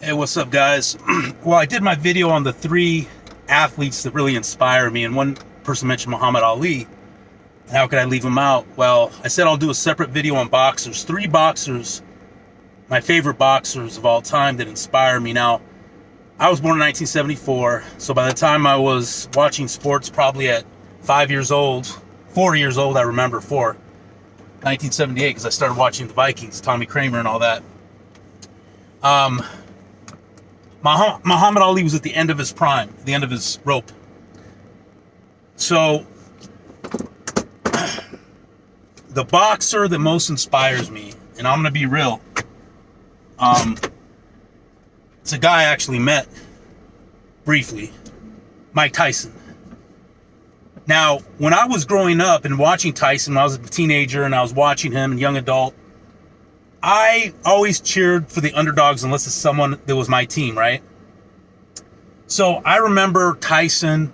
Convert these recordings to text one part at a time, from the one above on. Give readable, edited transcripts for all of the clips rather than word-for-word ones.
Hey, what's up, guys? Well, I did my video on the three athletes that really inspire me, and one person mentioned Muhammad Ali. How could I leave him out? Well, I said I'll do a separate video on boxers. Three boxers, my favorite boxers of all time that inspire me. Now, I was born in 1974, so by the time I was watching sports, probably at 4 years old, I remember, 1978, because I started watching the Vikings, Tommy Kramer and all that. Muhammad Ali was at the end of his prime, the end of his rope. So, the boxer that most inspires me, and I'm going to be real, it's a guy I actually met briefly, Mike Tyson. Now, when I was growing up and watching Tyson, when I was a teenager and I was watching him and young adult, I always cheered for the underdogs unless it's someone that was my team, right? So I remember Tyson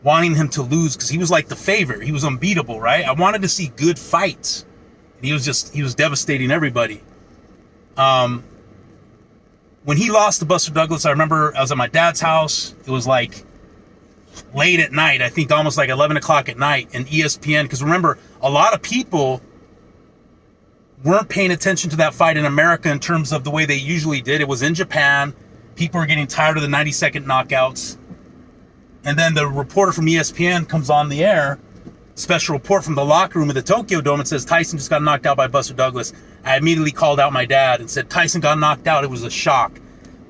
wanting him to lose because he was like the favorite. He was unbeatable, right? I wanted to see good fights. And he was devastating everybody. When he lost to Buster Douglas, I remember I was at my dad's house. It was like late at night, I think almost like 11 o'clock at night, and ESPN, because remember, a lot of people weren't paying attention to that fight in America in terms of the way they usually did. It was in Japan. People were getting tired of the 90-second knockouts. And then the reporter from ESPN comes on the air, special report from the locker room at the Tokyo Dome, and says, Tyson just got knocked out by Buster Douglas. I immediately called out my dad and said, Tyson got knocked out. It was a shock.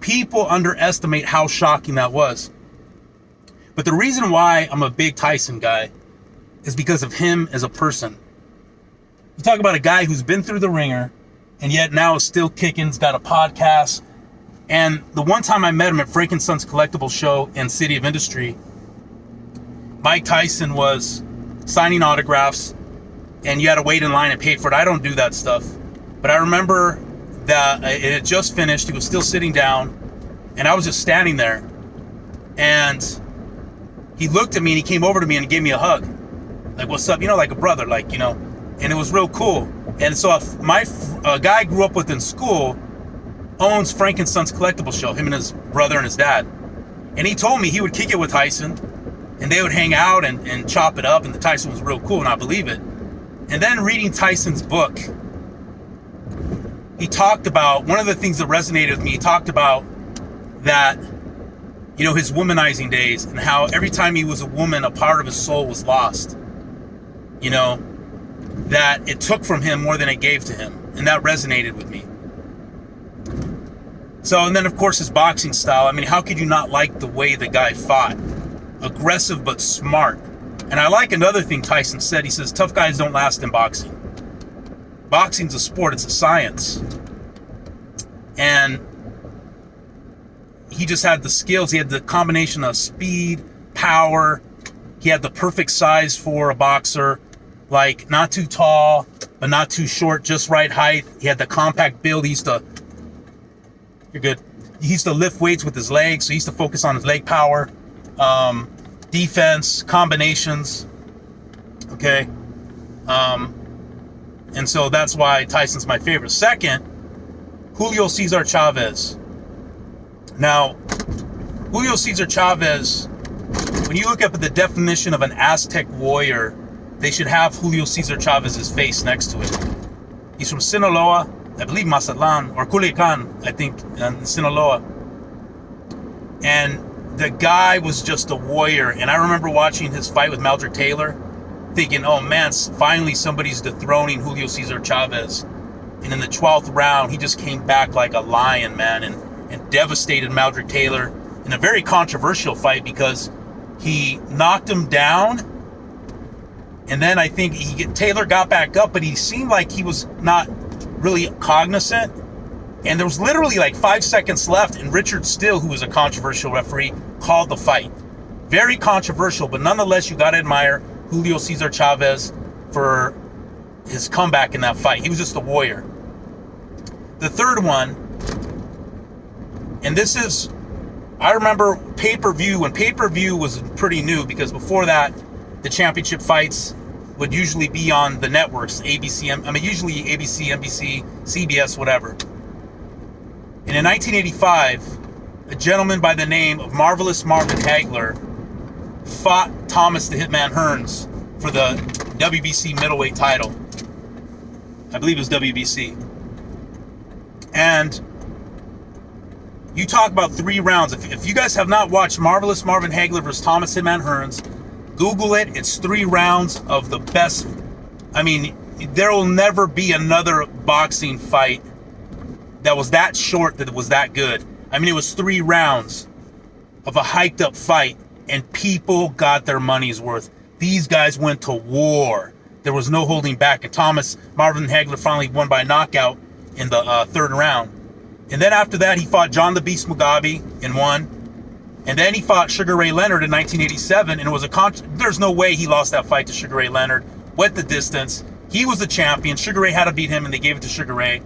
People underestimate how shocking that was. But the reason why I'm a big Tyson guy is because of him as a person. You talk about a guy who's been through the ringer and yet now is still kicking, he's got a podcast. And the one time I met him at Frankenstein's Collectible Show in City of Industry, Mike Tyson was signing autographs and you had to wait in line and pay for it. I don't do that stuff. But I remember that it had just finished. He was still sitting down and I was just standing there. And he looked at me and he came over to me and he gave me a hug. Like, what's up? You know, like a brother, like, you know. And it was real cool. And so a guy I grew up with in school owns Frankenstein's Collectible Show, him and his brother and his dad. And he told me he would kick it with Tyson and they would hang out and chop it up, and the Tyson was real cool, and I believe it. And then reading Tyson's book, he talked about, one of the things that resonated with me, he talked about that, you know, his womanizing days and how every time he was a woman, a part of his soul was lost. You know, that it took from him more than it gave to him. And that resonated with me. So, and then of course his boxing style. I mean, how could you not like the way the guy fought? Aggressive but smart. And I like another thing Tyson said. He says, tough guys don't last in boxing. Boxing's a sport, it's a science. And he just had the skills. He had the combination of speed, power. He had the perfect size for a boxer. Like, not too tall, but not too short, just right height. He had the compact build. You're good. He used to lift weights with his legs, so he used to focus on his leg power, defense, combinations, okay? And so that's why Tyson's my favorite. Second, Julio Cesar Chavez. Now, Julio Cesar Chavez, when you look up at the definition of an Aztec warrior, they should have Julio Cesar Chavez's face next to it. He's from Sinaloa, I believe Mazatlan, or Culiacan, I think, in Sinaloa. And the guy was just a warrior. And I remember watching his fight with Meldrick Taylor, thinking, oh man, finally somebody's dethroning Julio Cesar Chavez. And in the 12th round, he just came back like a lion, man, and devastated Meldrick Taylor in a very controversial fight because he knocked him down. And then I think Taylor got back up, but he seemed like he was not really cognizant. And there was literally like 5 seconds left, and Richard Still, who was a controversial referee, called the fight. Very controversial, but nonetheless, you got to admire Julio Cesar Chavez for his comeback in that fight. He was just a warrior. The third one, and this is, I remember pay-per-view, when pay-per-view was pretty new, because before that, the championship fights would usually be on the networks, usually ABC, NBC, CBS, whatever. And in 1985, a gentleman by the name of Marvelous Marvin Hagler fought Thomas the Hitman Hearns for the WBC middleweight title. I believe it was WBC. And you talk about 3 rounds. If you guys have not watched Marvelous Marvin Hagler versus Thomas Hitman Hearns, Google it. It's 3 rounds of the best. I mean, there will never be another boxing fight that was that short, that was that good. I mean, it was 3 rounds of a hyped up fight, and people got their money's worth. These guys went to war. There was no holding back. And Thomas Marvin Hagler finally won by knockout in the 3rd round. And then after that, he fought John the Beast Mugabe and won. And then he fought Sugar Ray Leonard in 1987, and it was there's no way he lost that fight to Sugar Ray Leonard. Went the distance. He was the champion. Sugar Ray had to beat him, and they gave it to Sugar Ray.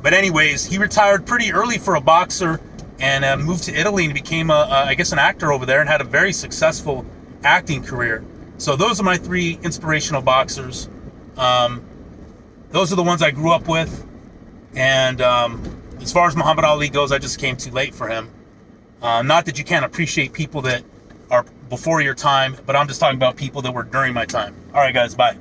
But anyways, he retired pretty early for a boxer and moved to Italy and became, I guess, an actor over there and had a very successful acting career. So those are my 3 inspirational boxers. Those are the ones I grew up with. And as far as Muhammad Ali goes, I just came too late for him. Not that you can't appreciate people that are before your time, but I'm just talking about people that were during my time. All right, guys, bye.